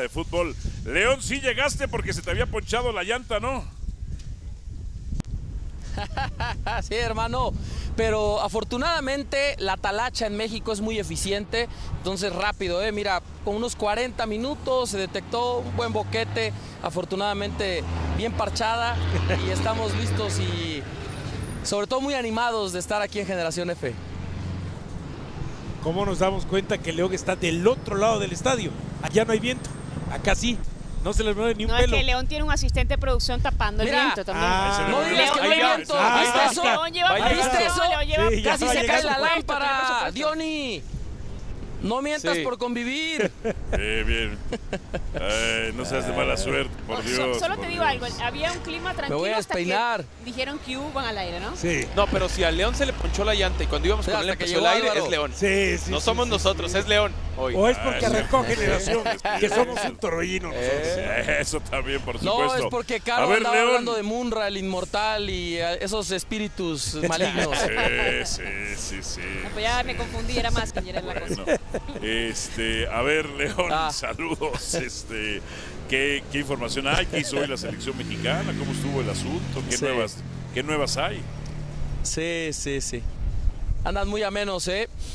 de fútbol. León, sí llegaste porque se te había ponchado la llanta, ¿no? Sí, hermano, pero afortunadamente la talacha en México es muy eficiente, entonces rápido, mira, con unos 40 minutos se detectó un buen boquete, afortunadamente bien parchada y estamos listos y sobre todo muy animados de estar aquí en Generación F. ¿Cómo nos damos cuenta que León está del otro lado del estadio? Allá no hay viento, acá sí. No se les mueve ni un pelo. No, es que León tiene un asistente de producción tapando el viento también. No digas que no hay viento. ¿Viste eso? ¿Viste eso? Sí, casi se cae la lámpara. Diony, no mientas por convivir. Bien. No seas de mala suerte, por Dios. Solo te digo algo, había un clima tranquilo. Me voy a despeinar. Hasta que dijeron que van al aire, ¿no? Sí. No, pero si a León se le ponchó la llanta y cuando íbamos con él empezó el aire, Álvaro. es León. Sí, no somos nosotros, es León hoy. O es porque arrancó Generación, que somos un torbellino nosotros. Eso también, por supuesto. No, es porque Caro andaba hablando de Munra, el inmortal y esos espíritus malignos. Sí. No, pues ya me confundí, era más que era la cosa. A ver, León, saludos. ¿Qué información hay? ¿Qué hizo hoy la selección mexicana? ¿Cómo estuvo el asunto? ¿Qué nuevas hay? Sí. Andan muy amenos,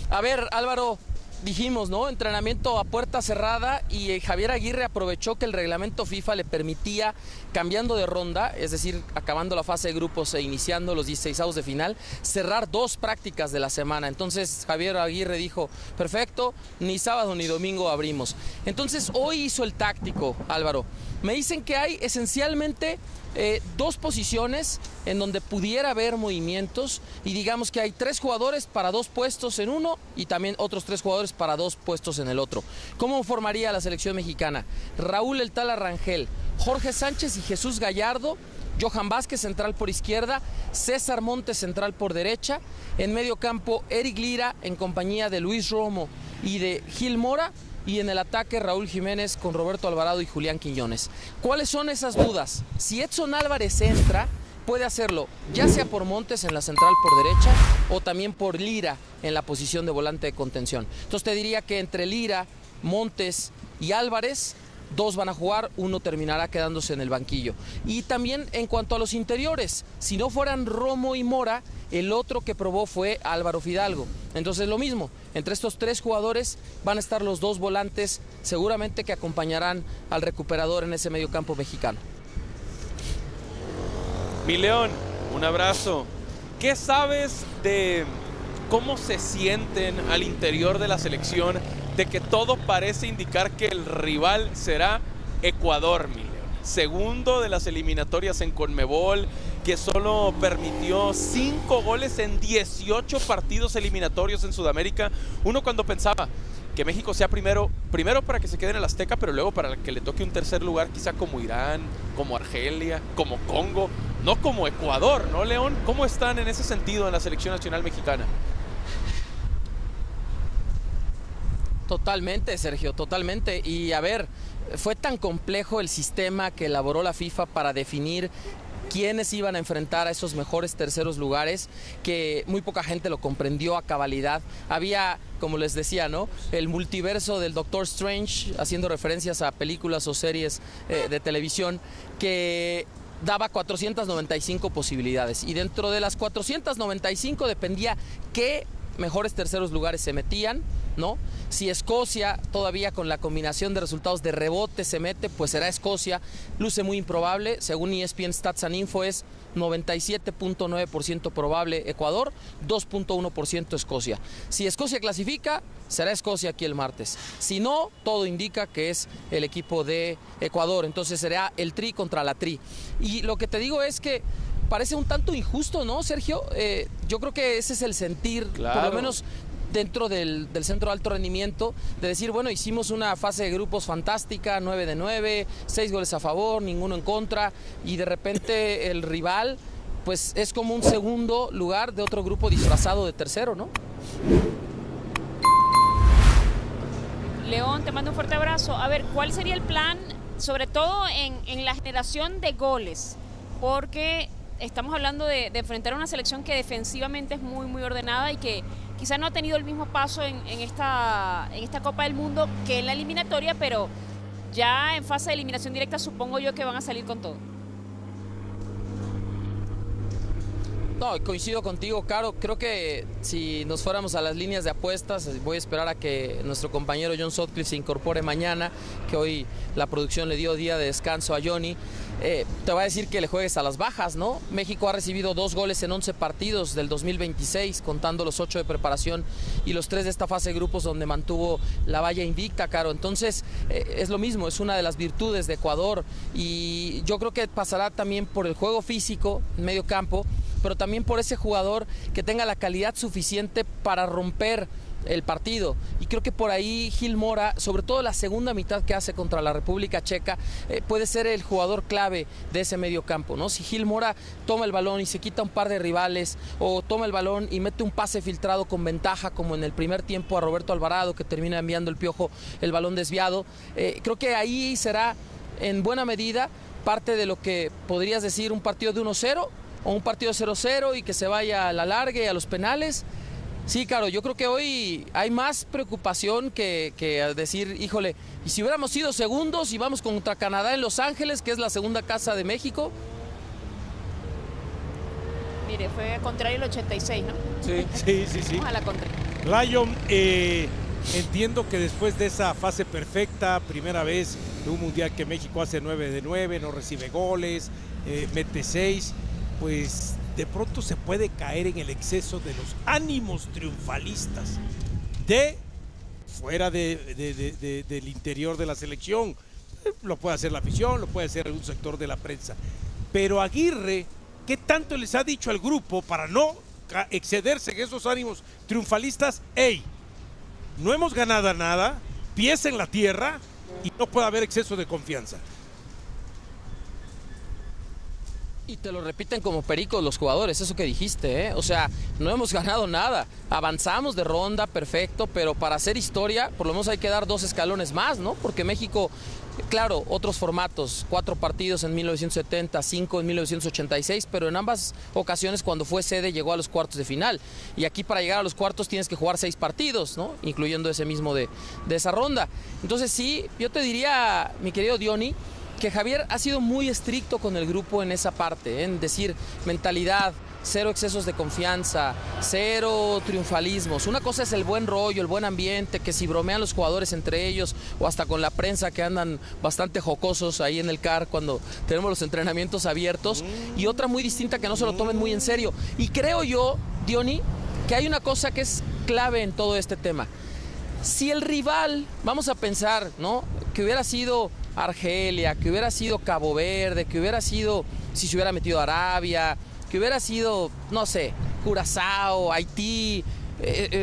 A ver, Álvaro, dijimos, ¿no? Entrenamiento a puerta cerrada y Javier Aguirre aprovechó que el reglamento FIFA le permitía, cambiando de ronda, es decir, acabando la fase de grupos e iniciando los 16avos de final, cerrar 2 prácticas de la semana. Entonces Javier Aguirre dijo, perfecto, ni sábado ni domingo abrimos. Entonces hoy hizo el táctico, Álvaro. Me dicen que hay esencialmente 2 posiciones en donde pudiera haber movimientos y digamos que hay 3 jugadores para 2 puestos en uno y también otros 3 jugadores para 2 puestos en el otro. ¿Cómo formaría la selección mexicana? Raúl El Tala Rangel, Jorge Sánchez y Jesús Gallardo, Johan Vázquez central por izquierda, César Montes central por derecha, en medio campo Eric Lira en compañía de Luis Romo y de Gil Mora, y en el ataque Raúl Jiménez con Roberto Alvarado y Julián Quiñones. ¿Cuáles son esas dudas? Si Edson Álvarez entra, puede hacerlo ya sea por Montes en la central por derecha o también por Lira en la posición de volante de contención. Entonces te diría que entre Lira, Montes y Álvarez, 2 van a jugar, 1 terminará quedándose en el banquillo. Y también en cuanto a los interiores, si no fueran Romo y Mora, el otro que probó fue Álvaro Fidalgo. Entonces lo mismo, entre estos 3 jugadores van a estar los 2 volantes, seguramente que acompañarán al recuperador en ese medio campo mexicano. Mi León, un abrazo. ¿Qué sabes de cómo se sienten al interior de la selección, de que todo parece indicar que el rival será Ecuador, mi León? Segundo de las eliminatorias en Conmebol, que solo permitió 5 goles en 18 partidos eliminatorios en Sudamérica. Uno cuando pensaba que México sea primero para que se quede en el Azteca, pero luego para que le toque un tercer lugar, quizá como Irán, como Argelia, como Congo, no como Ecuador, ¿no, León? ¿Cómo están en ese sentido en la selección nacional mexicana? Totalmente, Sergio, totalmente. Y a ver, fue tan complejo el sistema que elaboró la FIFA para definir quiénes iban a enfrentar a esos mejores terceros lugares, que muy poca gente lo comprendió a cabalidad. Había, como les decía, ¿no?, el multiverso del Doctor Strange, haciendo referencias a películas o series de televisión, que daba 495 posibilidades. Y dentro de las 495 dependía qué mejores terceros lugares se metían, ¿no? Si Escocia, todavía con la combinación de resultados de rebote, se mete, pues será Escocia. Luce muy improbable, según ESPN Stats and Info es 97.9% probable Ecuador, 2.1% Escocia. Si Escocia clasifica, será Escocia aquí el martes. Si no, todo indica que es el equipo de Ecuador, entonces será el tri contra la tri. Y lo que te digo es que parece un tanto injusto, ¿no, Sergio? Yo creo que ese es el sentir, claro, por lo menos dentro del centro de alto rendimiento, de decir, bueno, hicimos una fase de grupos fantástica, 9 de 9, 6 goles a favor, ninguno en contra, y de repente el rival, pues es como un segundo lugar de otro grupo disfrazado de tercero, ¿no? León, te mando un fuerte abrazo. A ver, ¿cuál sería el plan, sobre todo en la generación de goles? Porque estamos hablando de enfrentar a una selección que defensivamente es muy, muy ordenada y que quizá no ha tenido el mismo paso en esta Copa del Mundo que en la eliminatoria, pero ya en fase de eliminación directa supongo yo que van a salir con todo. No, coincido contigo, Caro. Creo que si nos fuéramos a las líneas de apuestas, voy a esperar a que nuestro compañero John Sutcliffe se incorpore mañana, que hoy la producción le dio día de descanso a Johnny. Te va a decir que le juegues a las bajas, ¿no? México ha recibido 2 goles en 11 partidos del 2026, contando los 8 de preparación y los 3 de esta fase de grupos donde mantuvo la valla invicta, Caro. Entonces, es lo mismo, es una de las virtudes de Ecuador y yo creo que pasará también por el juego físico en medio campo, pero también por ese jugador que tenga la calidad suficiente para romper el partido. Y creo que por ahí Gil Mora, sobre todo la segunda mitad que hace contra la República Checa, puede ser el jugador clave de ese medio campo, ¿no? Si Gil Mora toma el balón y se quita un par de rivales, o toma el balón y mete un pase filtrado con ventaja, como en el primer tiempo a Roberto Alvarado, que termina enviando el Piojo el balón desviado, creo que ahí será en buena medida parte de lo que podrías decir un partido de 1-0 o un partido 0-0 y que se vaya a la larga y a los penales. Sí, claro, yo creo que hoy hay más preocupación que decir, híjole, ¿y si hubiéramos sido segundos y vamos contra Canadá en Los Ángeles, que es la segunda casa de México? Mire, fue contrario el 86, ¿no? Sí. Vamos a la contra. Lion, entiendo que después de esa fase perfecta, primera vez de un mundial que México hace 9 de 9, no recibe goles, mete 6, pues de pronto se puede caer en el exceso de los ánimos triunfalistas de fuera del interior de la selección. Lo puede hacer la afición, lo puede hacer un sector de la prensa. Pero Aguirre, ¿qué tanto les ha dicho al grupo para no excederse en esos ánimos triunfalistas? ¡Ey! No hemos ganado nada, pies en la tierra y no puede haber exceso de confianza. Y te lo repiten como pericos los jugadores, eso que dijiste, ¿eh? O sea, no hemos ganado nada. Avanzamos de ronda, perfecto, pero para hacer historia, por lo menos hay que dar 2 escalones más, ¿no? Porque México, claro, otros formatos, 4 partidos en 1970, 5 en 1986, pero en ambas ocasiones cuando fue sede llegó a los cuartos de final. Y aquí para llegar a los cuartos tienes que jugar 6 partidos, ¿no? Incluyendo ese mismo de esa ronda. Entonces sí, yo te diría, mi querido Diony, que Javier ha sido muy estricto con el grupo en esa parte, en decir mentalidad, 0 excesos de confianza, 0 triunfalismos. Una cosa es el buen rollo, el buen ambiente, que si bromean los jugadores entre ellos o hasta con la prensa, que andan bastante jocosos ahí en el CAR cuando tenemos los entrenamientos abiertos, y otra muy distinta, que no se lo tomen muy en serio. Y creo yo, Diony, que hay una cosa que es clave en todo este tema. Si el rival, vamos a pensar, ¿no?, que hubiera sido Argelia, que hubiera sido Cabo Verde, que hubiera sido, si se hubiera metido Arabia, que hubiera sido, no sé, Curazao, Haití,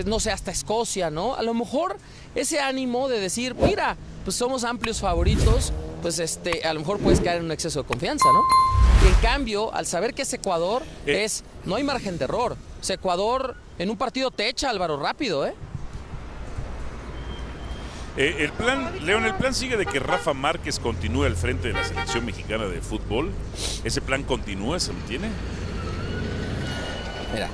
no sé, hasta Escocia, ¿no? A lo mejor ese ánimo de decir, mira, pues somos amplios favoritos, pues a lo mejor puedes caer en un exceso de confianza, ¿no? Y en cambio, al saber que es Ecuador, no hay margen de error. O sea, Ecuador en un partido te echa, Álvaro, rápido, ¿eh? El plan sigue de que Rafa Márquez continúe al frente de la selección mexicana de fútbol. ¿Ese plan continúa, se mantiene? Mira,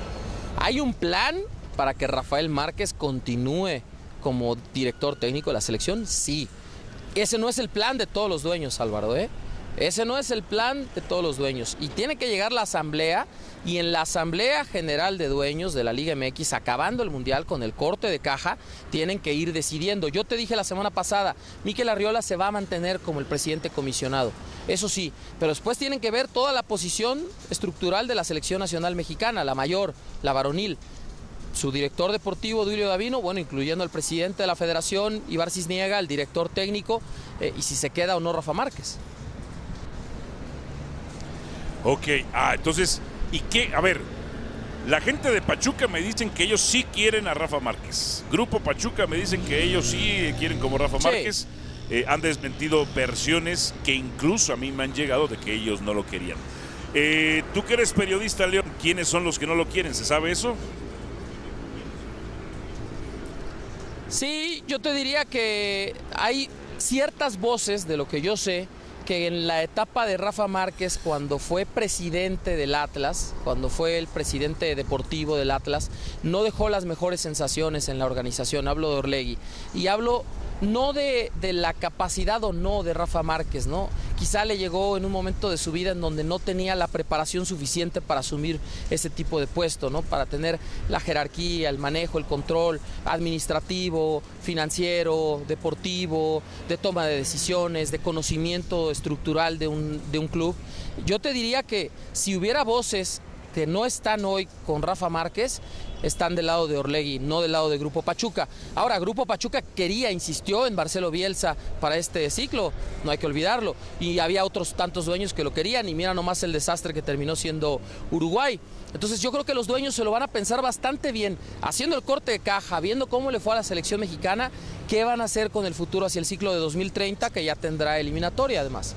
hay un plan para que Rafael Márquez continúe como director técnico de la selección, sí. Ese no es el plan de todos los dueños, Álvaro, ¿eh? Ese no es el plan de todos los dueños. Y tiene que llegar la asamblea, y en la asamblea general de dueños de la Liga MX, acabando el Mundial con el corte de caja, tienen que ir decidiendo. Yo te dije la semana pasada, Mikel Arriola se va a mantener como el presidente comisionado. Eso sí, pero después tienen que ver toda la posición estructural de la selección nacional mexicana, la mayor, la varonil. Su director deportivo, Duilio Davino, bueno, incluyendo al presidente de la federación, Ibar Cisniega, el director técnico, y si se queda o no Rafa Márquez. Ok, entonces, ¿y qué? A ver, la gente de Pachuca me dicen que ellos sí quieren a Rafa Márquez. Grupo Pachuca me dicen que ellos sí quieren como Rafa Márquez. Han desmentido versiones que incluso a mí me han llegado de que ellos no lo querían. Tú que eres periodista, León, ¿quiénes son los que no lo quieren? ¿Se sabe eso? Sí, yo te diría que hay ciertas voces, de lo que yo sé, que en la etapa de Rafa Márquez, cuando fue presidente del Atlas, cuando fue el presidente deportivo del Atlas, no dejó las mejores sensaciones en la organización. Hablo de Orlegui y hablo no de la capacidad o no de Rafa Márquez, ¿no? Quizá le llegó en un momento de su vida en donde no tenía la preparación suficiente para asumir ese tipo de puesto, ¿no? Para tener la jerarquía, el manejo, el control administrativo, financiero, deportivo, de toma de decisiones, de conocimiento estructural de un club. Yo te diría que si hubiera voces que no están hoy con Rafa Márquez, están del lado de Orlegui, no del lado de Grupo Pachuca. Ahora, Grupo Pachuca insistió en Marcelo Bielsa para este ciclo, no hay que olvidarlo, y había otros tantos dueños que lo querían, y mira nomás el desastre que terminó siendo Uruguay. Entonces yo creo que los dueños se lo van a pensar bastante bien, haciendo el corte de caja, viendo cómo le fue a la selección mexicana, qué van a hacer con el futuro hacia el ciclo de 2030, que ya tendrá eliminatoria además.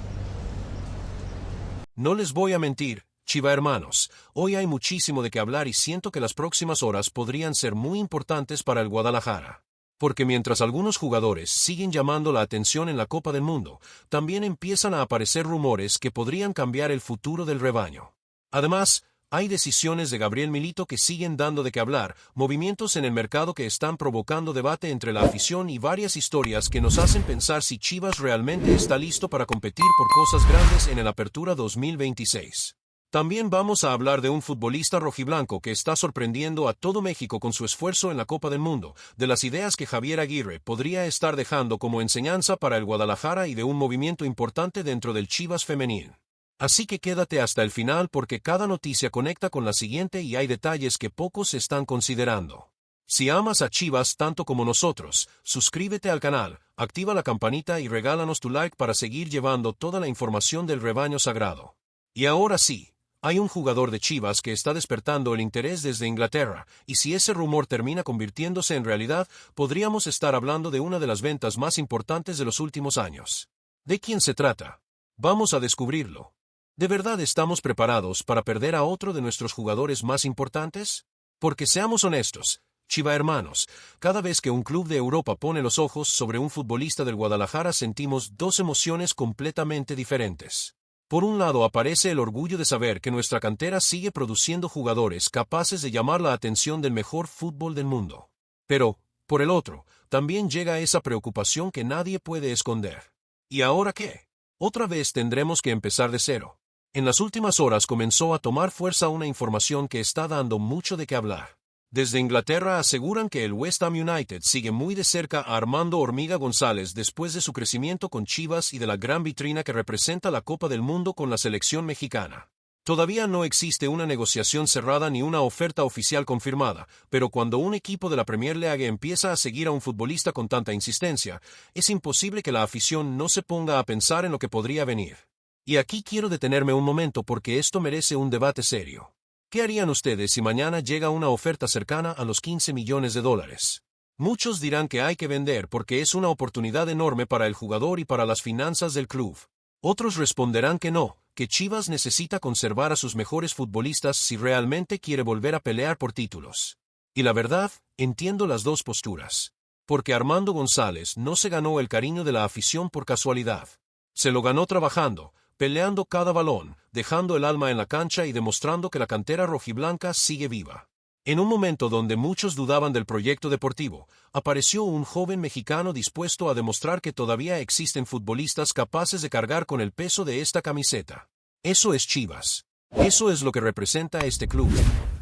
No les voy a mentir, Chiva hermanos, hoy hay muchísimo de qué hablar y siento que las próximas horas podrían ser muy importantes para el Guadalajara. Porque mientras algunos jugadores siguen llamando la atención en la Copa del Mundo, también empiezan a aparecer rumores que podrían cambiar el futuro del rebaño. Además, hay decisiones de Gabriel Milito que siguen dando de qué hablar, movimientos en el mercado que están provocando debate entre la afición y varias historias que nos hacen pensar si Chivas realmente está listo para competir por cosas grandes en el Apertura 2026. También vamos a hablar de un futbolista rojiblanco que está sorprendiendo a todo México con su esfuerzo en la Copa del Mundo, de las ideas que Javier Aguirre podría estar dejando como enseñanza para el Guadalajara y de un movimiento importante dentro del Chivas femenil. Así que quédate hasta el final porque cada noticia conecta con la siguiente y hay detalles que pocos están considerando. Si amas a Chivas tanto como nosotros, suscríbete al canal, activa la campanita y regálanos tu like para seguir llevando toda la información del rebaño sagrado. Y ahora sí. Hay un jugador de Chivas que está despertando el interés desde Inglaterra, y si ese rumor termina convirtiéndose en realidad, podríamos estar hablando de una de las ventas más importantes de los últimos años. ¿De quién se trata? Vamos a descubrirlo. ¿De verdad estamos preparados para perder a otro de nuestros jugadores más importantes? Porque seamos honestos, Chiva hermanos, cada vez que un club de Europa pone los ojos sobre un futbolista del Guadalajara sentimos dos emociones completamente diferentes. Por un lado aparece el orgullo de saber que nuestra cantera sigue produciendo jugadores capaces de llamar la atención del mejor fútbol del mundo. Pero, por el otro, también llega esa preocupación que nadie puede esconder. ¿Y ahora qué? Otra vez tendremos que empezar de cero. En las últimas horas comenzó a tomar fuerza una información que está dando mucho de qué hablar. Desde Inglaterra aseguran que el West Ham United sigue muy de cerca a Armando Hormiga González después de su crecimiento con Chivas y de la gran vitrina que representa la Copa del Mundo con la selección mexicana. Todavía no existe una negociación cerrada ni una oferta oficial confirmada, pero cuando un equipo de la Premier League empieza a seguir a un futbolista con tanta insistencia, es imposible que la afición no se ponga a pensar en lo que podría venir. Y aquí quiero detenerme un momento porque esto merece un debate serio. ¿Qué harían ustedes si mañana llega una oferta cercana a los 15 millones de dólares? Muchos dirán que hay que vender porque es una oportunidad enorme para el jugador y para las finanzas del club. Otros responderán que no, que Chivas necesita conservar a sus mejores futbolistas si realmente quiere volver a pelear por títulos. Y la verdad, entiendo las dos posturas. Porque Armando González no se ganó el cariño de la afición por casualidad. Se lo ganó trabajando, peleando cada balón, dejando el alma en la cancha y demostrando que la cantera rojiblanca sigue viva. En un momento donde muchos dudaban del proyecto deportivo, apareció un joven mexicano dispuesto a demostrar que todavía existen futbolistas capaces de cargar con el peso de esta camiseta. Eso es Chivas. Eso es lo que representa este club.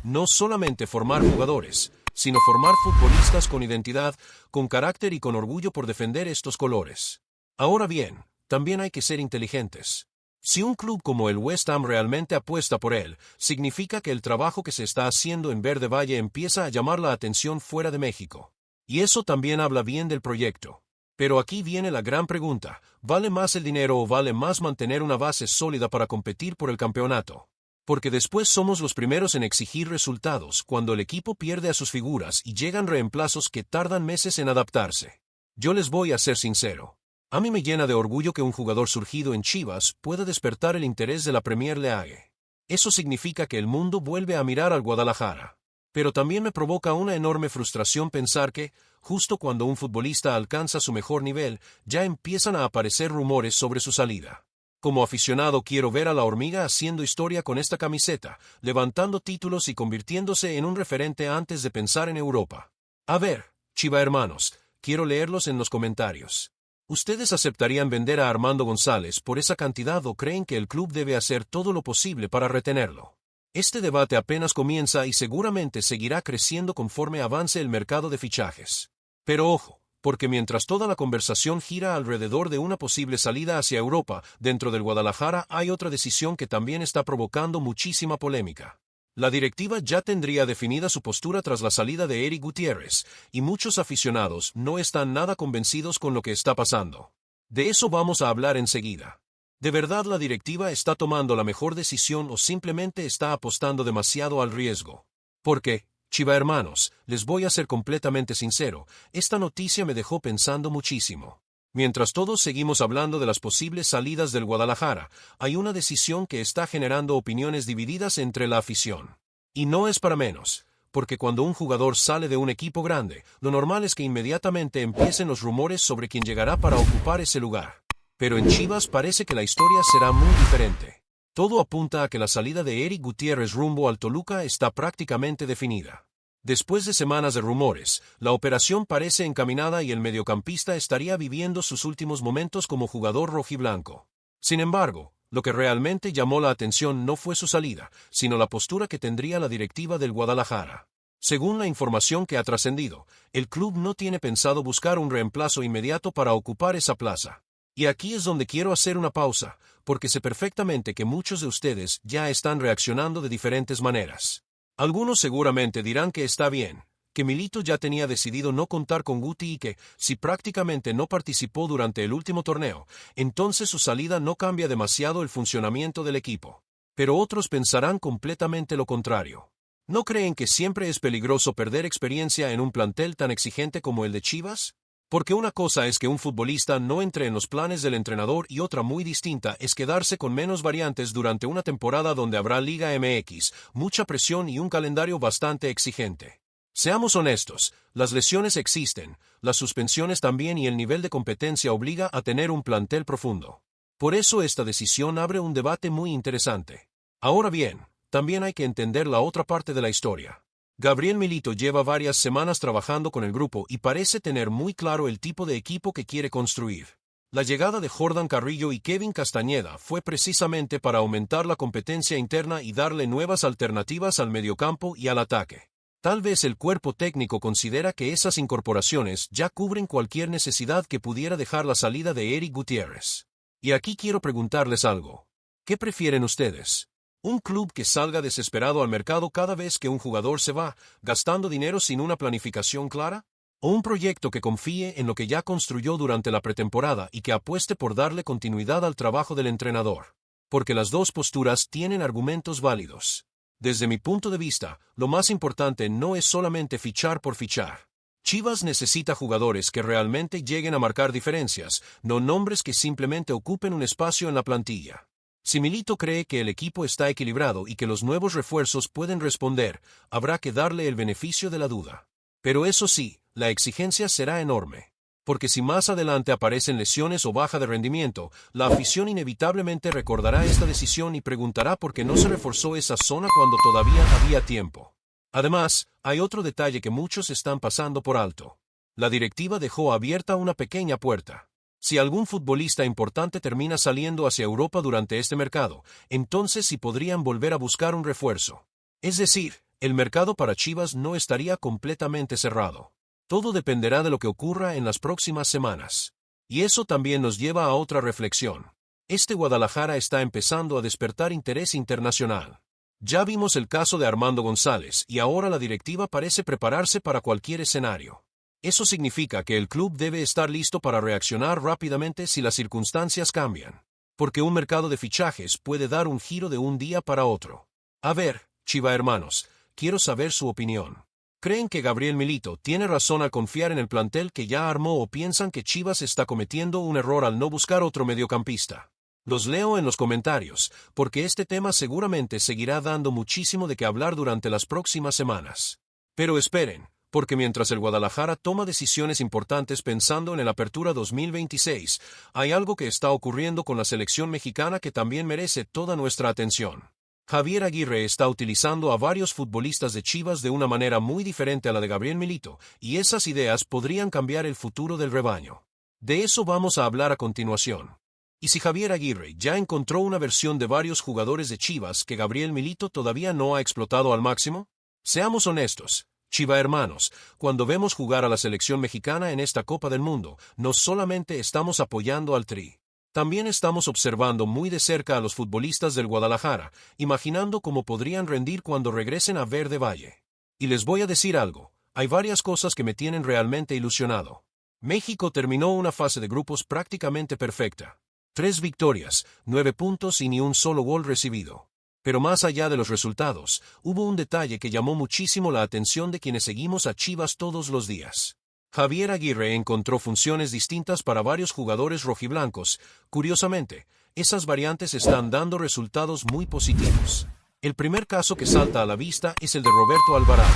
No solamente formar jugadores, sino formar futbolistas con identidad, con carácter y con orgullo por defender estos colores. Ahora bien, también hay que ser inteligentes. Si un club como el West Ham realmente apuesta por él, significa que el trabajo que se está haciendo en Verde Valle empieza a llamar la atención fuera de México. Y eso también habla bien del proyecto. Pero aquí viene la gran pregunta, ¿vale más el dinero o vale más mantener una base sólida para competir por el campeonato? Porque después somos los primeros en exigir resultados cuando el equipo pierde a sus figuras y llegan reemplazos que tardan meses en adaptarse. Yo les voy a ser sincero. A mí me llena de orgullo que un jugador surgido en Chivas pueda despertar el interés de la Premier League. Eso significa que el mundo vuelve a mirar al Guadalajara. Pero también me provoca una enorme frustración pensar que, justo cuando un futbolista alcanza su mejor nivel, ya empiezan a aparecer rumores sobre su salida. Como aficionado quiero ver a la hormiga haciendo historia con esta camiseta, levantando títulos y convirtiéndose en un referente antes de pensar en Europa. A ver, Chiva hermanos, quiero leerlos en los comentarios. ¿Ustedes aceptarían vender a Armando González por esa cantidad o creen que el club debe hacer todo lo posible para retenerlo? Este debate apenas comienza y seguramente seguirá creciendo conforme avance el mercado de fichajes. Pero ojo, porque mientras toda la conversación gira alrededor de una posible salida hacia Europa, dentro del Guadalajara hay otra decisión que también está provocando muchísima polémica. La directiva ya tendría definida su postura tras la salida de Eric Gutiérrez, y muchos aficionados no están nada convencidos con lo que está pasando. De eso vamos a hablar enseguida. ¿De verdad la directiva está tomando la mejor decisión o simplemente está apostando demasiado al riesgo? Porque, Chiva hermanos, les voy a ser completamente sincero, esta noticia me dejó pensando muchísimo. Mientras todos seguimos hablando de las posibles salidas del Guadalajara, hay una decisión que está generando opiniones divididas entre la afición. Y no es para menos, porque cuando un jugador sale de un equipo grande, lo normal es que inmediatamente empiecen los rumores sobre quién llegará para ocupar ese lugar. Pero en Chivas parece que la historia será muy diferente. Todo apunta a que la salida de Eric Gutiérrez rumbo al Toluca está prácticamente definida. Después de semanas de rumores, la operación parece encaminada y el mediocampista estaría viviendo sus últimos momentos como jugador rojiblanco. Sin embargo, lo que realmente llamó la atención no fue su salida, sino la postura que tendría la directiva del Guadalajara. Según la información que ha trascendido, el club no tiene pensado buscar un reemplazo inmediato para ocupar esa plaza. Y aquí es donde quiero hacer una pausa, porque sé perfectamente que muchos de ustedes ya están reaccionando de diferentes maneras. Algunos seguramente dirán que está bien, que Milito ya tenía decidido no contar con Guti y que, si prácticamente no participó durante el último torneo, entonces su salida no cambia demasiado el funcionamiento del equipo. Pero otros pensarán completamente lo contrario. ¿No creen que siempre es peligroso perder experiencia en un plantel tan exigente como el de Chivas? Porque una cosa es que un futbolista no entre en los planes del entrenador y otra muy distinta es quedarse con menos variantes durante una temporada donde habrá Liga MX, mucha presión y un calendario bastante exigente. Seamos honestos, las lesiones existen, las suspensiones también y el nivel de competencia obliga a tener un plantel profundo. Por eso esta decisión abre un debate muy interesante. Ahora bien, también hay que entender la otra parte de la historia. Gabriel Milito lleva varias semanas trabajando con el grupo y parece tener muy claro el tipo de equipo que quiere construir. La llegada de Jordan Carrillo y Kevin Castañeda fue precisamente para aumentar la competencia interna y darle nuevas alternativas al mediocampo y al ataque. Tal vez el cuerpo técnico considera que esas incorporaciones ya cubren cualquier necesidad que pudiera dejar la salida de Eric Gutiérrez. Y aquí quiero preguntarles algo. ¿Qué prefieren ustedes? ¿Un club que salga desesperado al mercado cada vez que un jugador se va, gastando dinero sin una planificación clara? ¿O un proyecto que confíe en lo que ya construyó durante la pretemporada y que apueste por darle continuidad al trabajo del entrenador? Porque las dos posturas tienen argumentos válidos. Desde mi punto de vista, lo más importante no es solamente fichar por fichar. Chivas necesita jugadores que realmente lleguen a marcar diferencias, no nombres que simplemente ocupen un espacio en la plantilla. Si Milito cree que el equipo está equilibrado y que los nuevos refuerzos pueden responder, habrá que darle el beneficio de la duda. Pero eso sí, la exigencia será enorme. Porque si más adelante aparecen lesiones o baja de rendimiento, la afición inevitablemente recordará esta decisión y preguntará por qué no se reforzó esa zona cuando todavía había tiempo. Además, hay otro detalle que muchos están pasando por alto. La directiva dejó abierta una pequeña puerta. Si algún futbolista importante termina saliendo hacia Europa durante este mercado, entonces sí podrían volver a buscar un refuerzo. Es decir, el mercado para Chivas no estaría completamente cerrado. Todo dependerá de lo que ocurra en las próximas semanas. Y eso también nos lleva a otra reflexión. Este Guadalajara está empezando a despertar interés internacional. Ya vimos el caso de Armando González y ahora la directiva parece prepararse para cualquier escenario. Eso significa que el club debe estar listo para reaccionar rápidamente si las circunstancias cambian. Porque un mercado de fichajes puede dar un giro de un día para otro. A ver, Chiva hermanos, quiero saber su opinión. ¿Creen que Gabriel Milito tiene razón al confiar en el plantel que ya armó o piensan que Chivas está cometiendo un error al no buscar otro mediocampista? Los leo en los comentarios, porque este tema seguramente seguirá dando muchísimo de qué hablar durante las próximas semanas. Pero esperen, porque mientras el Guadalajara toma decisiones importantes pensando en el Apertura 2026, hay algo que está ocurriendo con la selección mexicana que también merece toda nuestra atención. Javier Aguirre está utilizando a varios futbolistas de Chivas de una manera muy diferente a la de Gabriel Milito, y esas ideas podrían cambiar el futuro del rebaño. De eso vamos a hablar a continuación. Y si Javier Aguirre ya encontró una versión de varios jugadores de Chivas que Gabriel Milito todavía no ha explotado al máximo, seamos honestos, Chiva hermanos, cuando vemos jugar a la selección mexicana en esta Copa del Mundo, no solamente estamos apoyando al Tri. También estamos observando muy de cerca a los futbolistas del Guadalajara, imaginando cómo podrían rendir cuando regresen a Verde Valle. Y les voy a decir algo, hay varias cosas que me tienen realmente ilusionado. México terminó una fase de grupos prácticamente perfecta. 3 victorias, 9 puntos y ni un solo gol recibido. Pero más allá de los resultados, hubo un detalle que llamó muchísimo la atención de quienes seguimos a Chivas todos los días. Javier Aguirre encontró funciones distintas para varios jugadores rojiblancos. Curiosamente, esas variantes están dando resultados muy positivos. El primer caso que salta a la vista es el de Roberto Alvarado.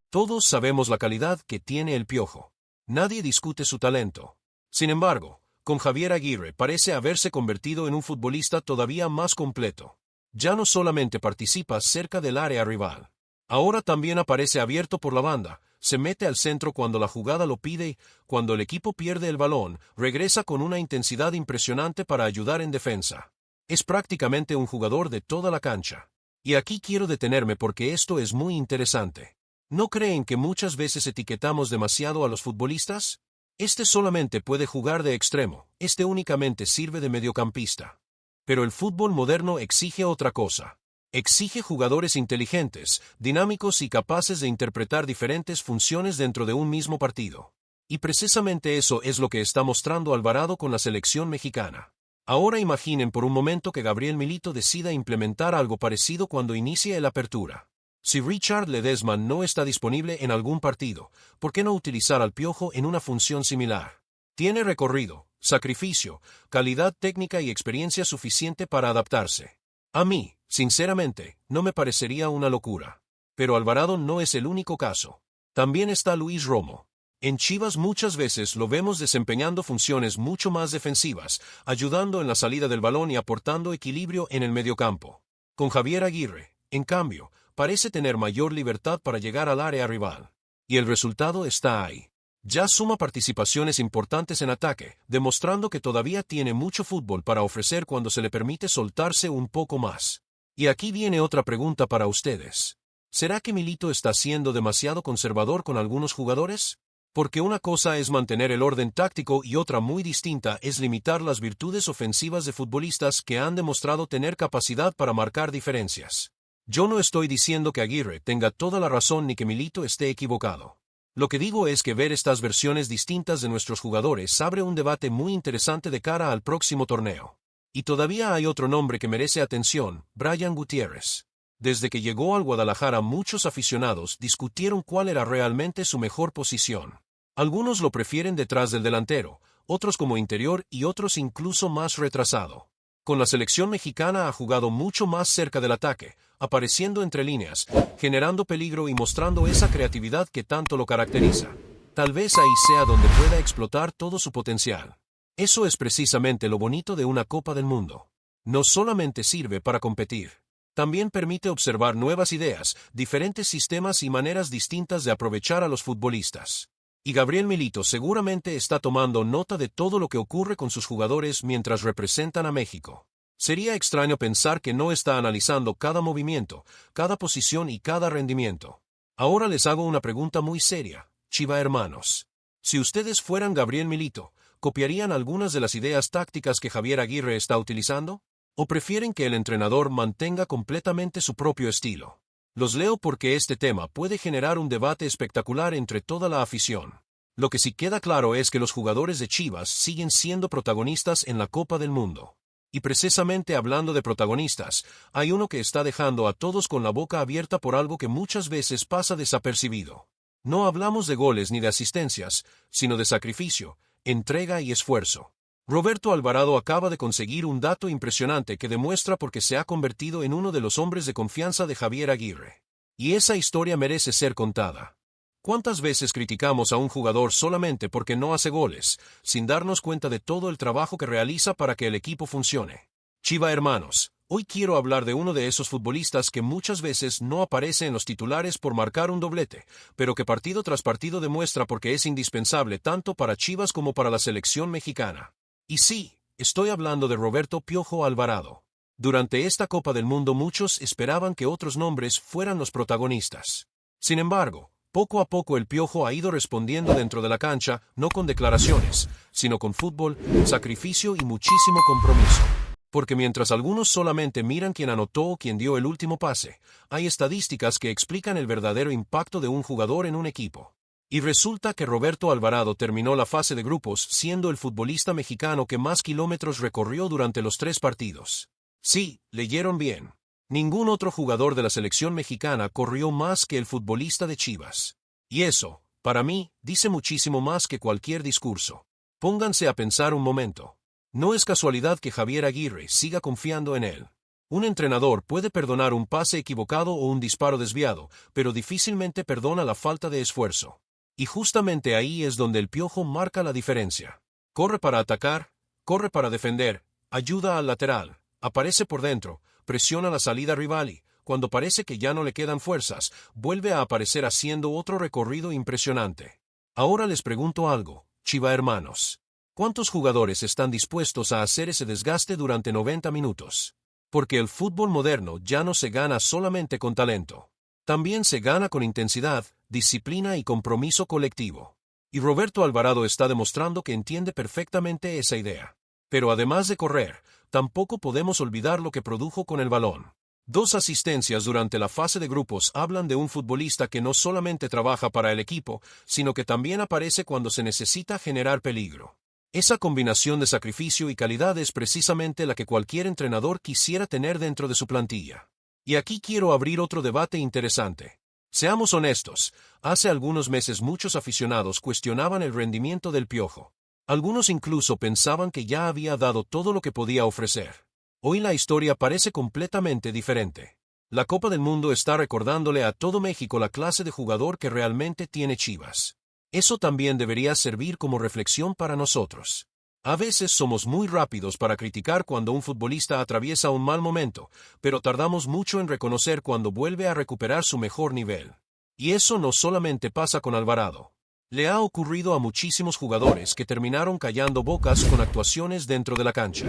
Todos sabemos la calidad que tiene el Piojo. Nadie discute su talento. Sin embargo, con Javier Aguirre parece haberse convertido en un futbolista todavía más completo. Ya no solamente participa cerca del área rival. Ahora también aparece abierto por la banda, se mete al centro cuando la jugada lo pide y, cuando el equipo pierde el balón, regresa con una intensidad impresionante para ayudar en defensa. Es prácticamente un jugador de toda la cancha. Y aquí quiero detenerme porque esto es muy interesante. ¿No creen que muchas veces etiquetamos demasiado a los futbolistas? Este solamente puede jugar de extremo, este únicamente sirve de mediocampista. Pero el fútbol moderno exige otra cosa. Exige jugadores inteligentes, dinámicos y capaces de interpretar diferentes funciones dentro de un mismo partido. Y precisamente eso es lo que está mostrando Alvarado con la selección mexicana. Ahora imaginen por un momento que Gabriel Milito decida implementar algo parecido cuando inicie el Apertura. Si Richard Ledesma no está disponible en algún partido, ¿por qué no utilizar al Piojo en una función similar? Tiene recorrido, sacrificio, calidad técnica y experiencia suficiente para adaptarse. A mí, sinceramente, no me parecería una locura. Pero Alvarado no es el único caso. También está Luis Romo. En Chivas muchas veces lo vemos desempeñando funciones mucho más defensivas, ayudando en la salida del balón y aportando equilibrio en el mediocampo. Con Javier Aguirre, en cambio, parece tener mayor libertad para llegar al área rival. Y el resultado está ahí. Ya suma participaciones importantes en ataque, demostrando que todavía tiene mucho fútbol para ofrecer cuando se le permite soltarse un poco más. Y aquí viene otra pregunta para ustedes. ¿Será que Milito está siendo demasiado conservador con algunos jugadores? Porque una cosa es mantener el orden táctico y otra muy distinta es limitar las virtudes ofensivas de futbolistas que han demostrado tener capacidad para marcar diferencias. Yo no estoy diciendo que Aguirre tenga toda la razón ni que Milito esté equivocado. Lo que digo es que ver estas versiones distintas de nuestros jugadores abre un debate muy interesante de cara al próximo torneo. Y todavía hay otro nombre que merece atención, Brian Gutiérrez. Desde que llegó al Guadalajara muchos aficionados discutieron cuál era realmente su mejor posición. Algunos lo prefieren detrás del delantero, otros como interior y otros incluso más retrasado. Con la selección mexicana ha jugado mucho más cerca del ataque, apareciendo entre líneas, generando peligro y mostrando esa creatividad que tanto lo caracteriza. Tal vez ahí sea donde pueda explotar todo su potencial. Eso es precisamente lo bonito de una Copa del Mundo. No solamente sirve para competir. También permite observar nuevas ideas, diferentes sistemas y maneras distintas de aprovechar a los futbolistas. Y Gabriel Milito seguramente está tomando nota de todo lo que ocurre con sus jugadores mientras representan a México. Sería extraño pensar que no está analizando cada movimiento, cada posición y cada rendimiento. Ahora les hago una pregunta muy seria, Chiva hermanos. Si ustedes fueran Gabriel Milito, ¿copiarían algunas de las ideas tácticas que Javier Aguirre está utilizando? ¿O prefieren que el entrenador mantenga completamente su propio estilo? Los leo porque este tema puede generar un debate espectacular entre toda la afición. Lo que sí queda claro es que los jugadores de Chivas siguen siendo protagonistas en la Copa del Mundo. Y precisamente hablando de protagonistas, hay uno que está dejando a todos con la boca abierta por algo que muchas veces pasa desapercibido. No hablamos de goles ni de asistencias, sino de sacrificio, entrega y esfuerzo. Roberto Alvarado acaba de conseguir un dato impresionante que demuestra por qué se ha convertido en uno de los hombres de confianza de Javier Aguirre. Y esa historia merece ser contada. ¿Cuántas veces criticamos a un jugador solamente porque no hace goles, sin darnos cuenta de todo el trabajo que realiza para que el equipo funcione? Chiva hermanos, hoy quiero hablar de uno de esos futbolistas que muchas veces no aparece en los titulares por marcar un doblete, pero que partido tras partido demuestra por qué es indispensable tanto para Chivas como para la selección mexicana. Y sí, estoy hablando de Roberto Piojo Alvarado. Durante esta Copa del Mundo muchos esperaban que otros nombres fueran los protagonistas. Sin embargo, poco a poco el Piojo ha ido respondiendo dentro de la cancha, no con declaraciones, sino con fútbol, sacrificio y muchísimo compromiso. Porque mientras algunos solamente miran quién anotó o quién dio el último pase, hay estadísticas que explican el verdadero impacto de un jugador en un equipo. Y resulta que Roberto Alvarado terminó la fase de grupos siendo el futbolista mexicano que más kilómetros recorrió durante los 3 partidos. Sí, leyeron bien. Ningún otro jugador de la selección mexicana corrió más que el futbolista de Chivas. Y eso, para mí, dice muchísimo más que cualquier discurso. Pónganse a pensar un momento. No es casualidad que Javier Aguirre siga confiando en él. Un entrenador puede perdonar un pase equivocado o un disparo desviado, pero difícilmente perdona la falta de esfuerzo. Y justamente ahí es donde el Piojo marca la diferencia. Corre para atacar, corre para defender, ayuda al lateral, aparece por dentro, presiona la salida rival y, cuando parece que ya no le quedan fuerzas, vuelve a aparecer haciendo otro recorrido impresionante. Ahora les pregunto algo, Chiva hermanos. ¿Cuántos jugadores están dispuestos a hacer ese desgaste durante 90 minutos? Porque el fútbol moderno ya no se gana solamente con talento. También se gana con intensidad, disciplina y compromiso colectivo. Y Roberto Alvarado está demostrando que entiende perfectamente esa idea. Pero además de correr, tampoco podemos olvidar lo que produjo con el balón. 2 asistencias durante la fase de grupos hablan de un futbolista que no solamente trabaja para el equipo, sino que también aparece cuando se necesita generar peligro. Esa combinación de sacrificio y calidad es precisamente la que cualquier entrenador quisiera tener dentro de su plantilla. Y aquí quiero abrir otro debate interesante. Seamos honestos, hace algunos meses muchos aficionados cuestionaban el rendimiento del Piojo. Algunos incluso pensaban que ya había dado todo lo que podía ofrecer. Hoy la historia parece completamente diferente. La Copa del Mundo está recordándole a todo México la clase de jugador que realmente tiene Chivas. Eso también debería servir como reflexión para nosotros. A veces somos muy rápidos para criticar cuando un futbolista atraviesa un mal momento, pero tardamos mucho en reconocer cuando vuelve a recuperar su mejor nivel. Y eso no solamente pasa con Alvarado. Le ha ocurrido a muchísimos jugadores que terminaron callando bocas con actuaciones dentro de la cancha.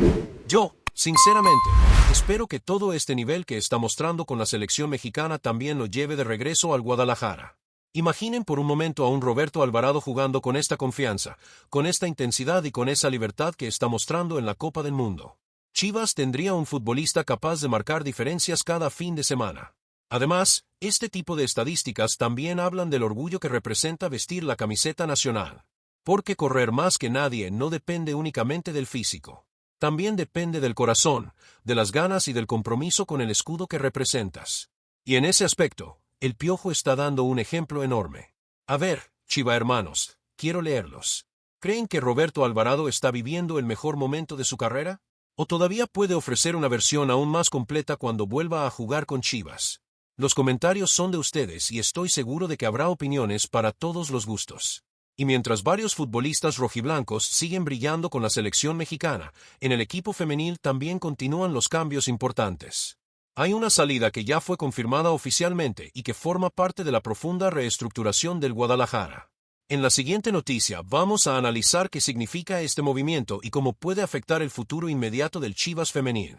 Yo, sinceramente, espero que todo este nivel que está mostrando con la selección mexicana también lo lleve de regreso al Guadalajara. Imaginen por un momento a un Roberto Alvarado jugando con esta confianza, con esta intensidad y con esa libertad que está mostrando en la Copa del Mundo. Chivas tendría un futbolista capaz de marcar diferencias cada fin de semana. Además, este tipo de estadísticas también hablan del orgullo que representa vestir la camiseta nacional. Porque correr más que nadie no depende únicamente del físico. También depende del corazón, de las ganas y del compromiso con el escudo que representas. Y en ese aspecto, el Piojo está dando un ejemplo enorme. A ver, Chiva hermanos, quiero leerlos. ¿Creen que Roberto Alvarado está viviendo el mejor momento de su carrera? ¿O todavía puede ofrecer una versión aún más completa cuando vuelva a jugar con Chivas? Los comentarios son de ustedes y estoy seguro de que habrá opiniones para todos los gustos. Y mientras varios futbolistas rojiblancos siguen brillando con la selección mexicana, en el equipo femenil también continúan los cambios importantes. Hay una salida que ya fue confirmada oficialmente y que forma parte de la profunda reestructuración del Guadalajara. En la siguiente noticia vamos a analizar qué significa este movimiento y cómo puede afectar el futuro inmediato del Chivas femenil.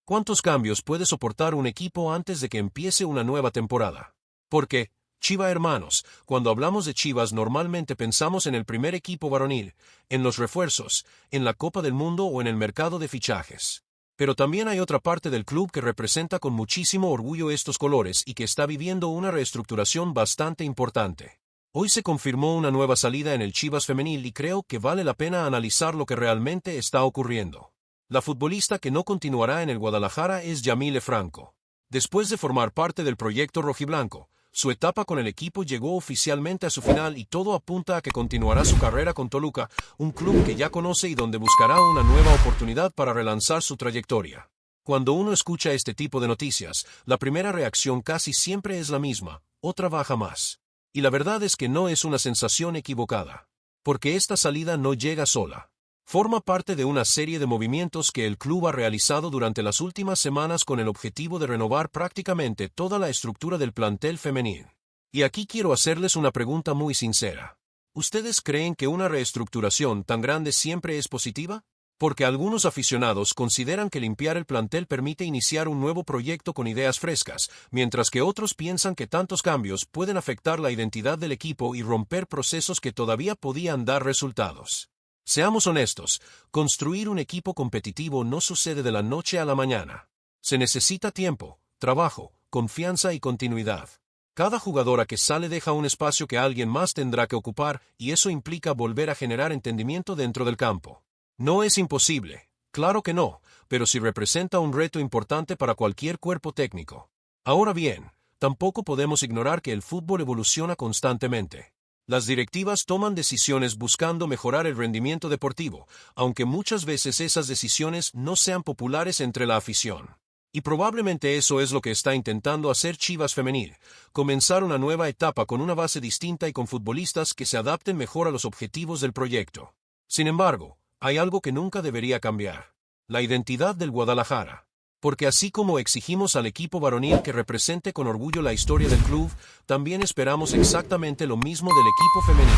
¿Cuántos cambios puede soportar un equipo antes de que empiece una nueva temporada? Porque, Chiva hermanos, cuando hablamos de Chivas normalmente pensamos en el primer equipo varonil, en los refuerzos, en la Copa del Mundo o en el mercado de fichajes. Pero también hay otra parte del club que representa con muchísimo orgullo estos colores y que está viviendo una reestructuración bastante importante. Hoy se confirmó una nueva salida en el Chivas femenil y creo que vale la pena analizar lo que realmente está ocurriendo. La futbolista que no continuará en el Guadalajara es Yamile Franco. Después de formar parte del proyecto rojiblanco, Su etapa con el equipo llegó oficialmente a su final y todo apunta a que continuará su carrera con Toluca, un club que ya conoce y donde buscará una nueva oportunidad para relanzar su trayectoria. Cuando uno escucha este tipo de noticias, la primera reacción casi siempre es la misma: otra baja más. Y la verdad es que no es una sensación equivocada, porque esta salida no llega sola. Forma parte de una serie de movimientos que el club ha realizado durante las últimas semanas con el objetivo de renovar prácticamente toda la estructura del plantel femenil. Y aquí quiero hacerles una pregunta muy sincera. ¿Ustedes creen que una reestructuración tan grande siempre es positiva? Porque algunos aficionados consideran que limpiar el plantel permite iniciar un nuevo proyecto con ideas frescas, mientras que otros piensan que tantos cambios pueden afectar la identidad del equipo y romper procesos que todavía podían dar resultados. Seamos honestos, construir un equipo competitivo no sucede de la noche a la mañana. Se necesita tiempo, trabajo, confianza y continuidad. Cada jugadora que sale deja un espacio que alguien más tendrá que ocupar, y eso implica volver a generar entendimiento dentro del campo. No es imposible, claro que no, pero sí representa un reto importante para cualquier cuerpo técnico. Ahora bien, tampoco podemos ignorar que el fútbol evoluciona constantemente. Las directivas toman decisiones buscando mejorar el rendimiento deportivo, aunque muchas veces esas decisiones no sean populares entre la afición. Y probablemente eso es lo que está intentando hacer Chivas Femenil: comenzar una nueva etapa con una base distinta y con futbolistas que se adapten mejor a los objetivos del proyecto. Sin embargo, hay algo que nunca debería cambiar: la identidad del Guadalajara. Porque así como exigimos al equipo varonil que represente con orgullo la historia del club, también esperamos exactamente lo mismo del equipo femenino.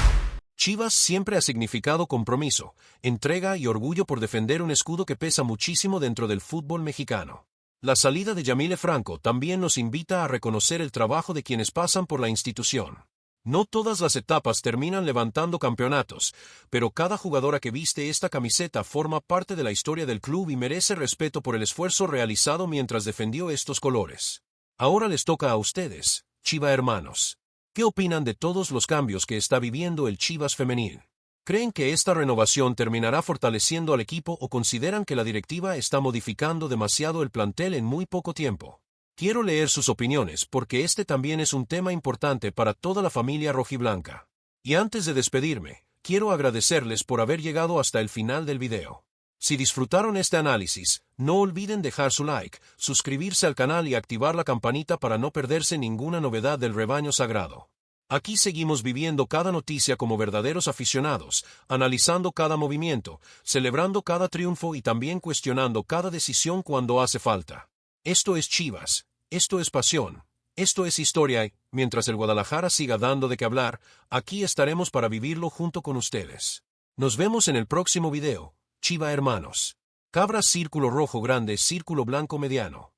Chivas siempre ha significado compromiso, entrega y orgullo por defender un escudo que pesa muchísimo dentro del fútbol mexicano. La salida de Yamile Franco también nos invita a reconocer el trabajo de quienes pasan por la institución. No todas las etapas terminan levantando campeonatos, pero cada jugadora que viste esta camiseta forma parte de la historia del club y merece respeto por el esfuerzo realizado mientras defendió estos colores. Ahora les toca a ustedes, Chiva hermanos. ¿Qué opinan de todos los cambios que está viviendo el Chivas femenil? ¿Creen que esta renovación terminará fortaleciendo al equipo o consideran que la directiva está modificando demasiado el plantel en muy poco tiempo? Quiero leer sus opiniones porque este también es un tema importante para toda la familia rojiblanca. Y antes de despedirme, quiero agradecerles por haber llegado hasta el final del video. Si disfrutaron este análisis, no olviden dejar su like, suscribirse al canal y activar la campanita para no perderse ninguna novedad del rebaño sagrado. Aquí seguimos viviendo cada noticia como verdaderos aficionados, analizando cada movimiento, celebrando cada triunfo y también cuestionando cada decisión cuando hace falta. Esto es Chivas, esto es pasión, esto es historia y, mientras el Guadalajara siga dando de qué hablar, aquí estaremos para vivirlo junto con ustedes. Nos vemos en el próximo video, Chiva hermanos. Cabra círculo rojo grande, círculo blanco mediano.